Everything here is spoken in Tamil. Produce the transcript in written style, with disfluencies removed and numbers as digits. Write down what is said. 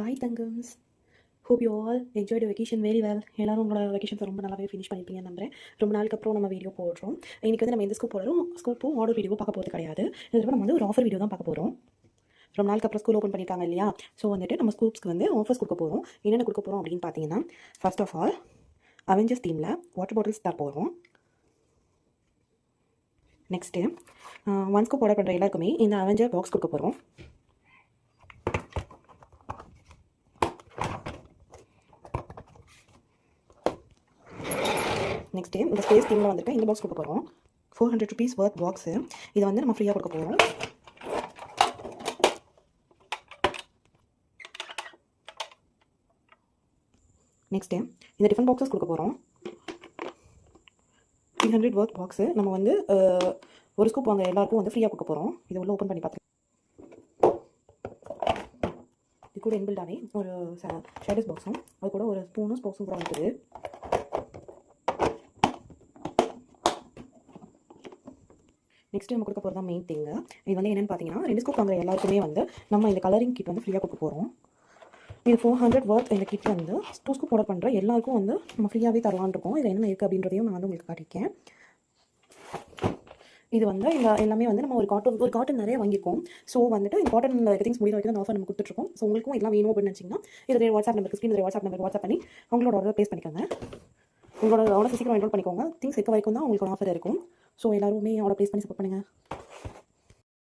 ஹாய் தங்கம்ஸ், hope you all enjoyed vacation very well. எல்லாரும் உங்களோட வெக்கேஷன்ஸை ரொம்ப நல்லாவே ஃபினிஷ் பண்ணியிருப்பீங்கன்னு நம்புறேன். ரொம்ப நாளுக்கு அப்புறம் நம்ம வீடியோ போடுறோம். இன்றைக்கி வந்து நம்ம எந்த ஸ்கூப்பும் ஆர்டர் வீடியோ பார்க்க போகிறது கிடையாது. இதுக்கு நம்ம வந்து ஒரு ஆஃபர் வீடியோ தான் பார்க்க போகிறோம். ரொம்ப நாளுக்கு அப்புறம் ஸ்கூல் ஓப்பன் பண்ணியிருக்காங்க இல்லையா? ஸோ வந்துட்டு நம்ம ஸ்கூப்ஸ்க்கு வந்து ஆஃபர்ஸ் கொடுக்க போகிறோம். என்னென்ன கொடுக்க போகிறோம் அப்படின்னு பார்த்தீங்கன்னா, ஃபர்ஸ்ட் ஆஃப் ஆல் அவெஞ்சர்ஸ் தீமில் வாட்டர் பாட்டில்ஸ் தர போகிறோம். நெக்ஸ்ட்டு ஒன் ஸ்கூப் ஆர்டர் பண்ணுற எல்லாருக்குமே இந்த அவெஞ்சர் பாக்ஸ் கொடுக்க போகிறோம். நெக்ஸ்ட்டு இந்த ஸ்பேஸ் தீமில் வந்துட்டு இந்த பாக்ஸ் கொடுக்க போகிறோம். 400 rupees ஒர்த் பாக்ஸு. இதை வந்து நம்ம ஃப்ரீயாக கொடுக்க போகிறோம். நெக்ஸ்ட்டு இந்த டிஃபன் பாக்ஸஸ் கொடுக்க போகிறோம். 300 ஒர்த் பாக்ஸு நம்ம வந்து ஒரு ஸ்கூப் வாங்க எல்லாருக்கும் வந்து ஃப்ரீயாக கொடுக்க போகிறோம். இதை உள்ள ஓப்பன் பண்ணி பார்த்துக்கலாம். இது கூட இன்பில்டாகவே ஒரு ஷேடஸ் பாக்ஸும் அது கூட ஒரு ஸ்பூனும் ஸ்போக்ஸும் கூட வந்துது. நெக்ஸ்ட் நம்ம கொடுக்க போகிறது தான் மெயின் திங்கு. இது வந்து என்னென்னு பார்த்தீங்கன்னா, 2 ஸ்கூப் வாங்குற எல்லாருக்குமே வந்து நம்ம இந்த கலரிங் கிட் வந்து ஃப்ரீயாக கொடுக்க போகிறோம். இது 400 ஒர்த் இந்த கிட் வந்து 2 ஸ்கூப் ஆர்டர் பண்ணுற எல்லாருக்கும் வந்து நம்ம ஃப்ரீயாகவே தரலான்னு இருக்கோம். இதில் என்னென்ன இருக்குது அப்படின்றதையும் நான் வந்து உங்களுக்கு காட்டியிருக்கேன். இது வந்து எல்லாமே வந்து நம்ம ஒரு காட்டன் நிறைய வாங்கியிருக்கோம். ஸோ வந்துட்டு இந்த காட்டனில் திங்ஸ் முடிகிற வரைக்கும் அந்த ஆஃபர் நம்ம கொடுத்துட்ருக்கோம். ஸோ உங்களுக்கும் எல்லாம் வேணும் அப்படின்னு நினச்சிங்கன்னா இதில் வாட்ஸ்அப் நம்பருக்கு வாட்ஸ்அப் பண்ணி அவங்களோட ஆர்டர் ப்ளேஸ் பண்ணிக்கோங்க. உங்களோட ஆர்டர் சீக்கிரம் என்ரோல் பண்ணிக்கோங்க. திங்ஸ் இருக்க வரைக்கும் தான் உங்களுக்கு ஆஃபர் இருக்கும். ஸோ எல்லாருமே ஆர்டர் ப்ளேஸ் பண்ணி சப்போர்ட் பண்ணுங்கள்.